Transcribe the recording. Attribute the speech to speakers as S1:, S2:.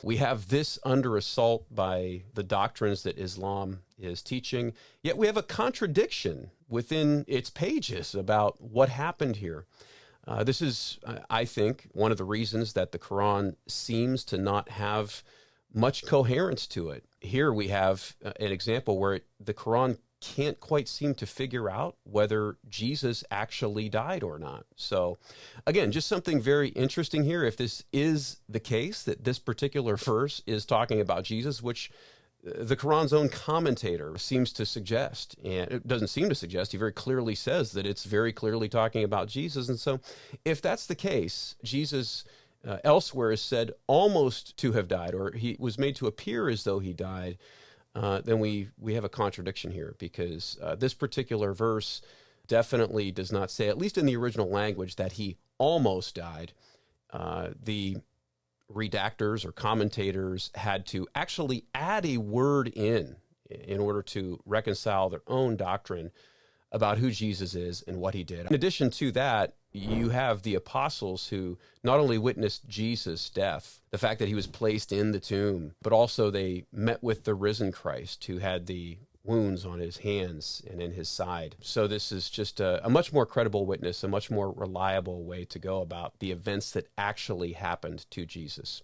S1: We have this under assault by the doctrines that Islam is teaching, yet we have a contradiction within its pages about what happened here. This is, I think, one of the reasons that the Quran seems to not have much coherence to it. Here we have an example where the Quran can't quite seem to figure out whether Jesus actually died or not. So again, just something very interesting here. If this is the case, that this particular verse is talking about Jesus, which the Quran's own commentator seems to suggest, and it doesn't seem to suggest, he very clearly says that it's very clearly talking about Jesus. And so if that's the case, Jesus elsewhere is said almost to have died, or he was made to appear as though he died, then we have a contradiction here, because this particular verse definitely does not say, at least in the original language, that he almost died. The redactors or commentators had to actually add a word in order to reconcile their own doctrine about who Jesus is and what he did. In addition to that, you have the apostles who not only witnessed Jesus' death, the fact that he was placed in the tomb, but also they met with the risen Christ who had the wounds on his hands and in his side. So this is just a much more credible witness, a much more reliable way to go about the events that actually happened to Jesus.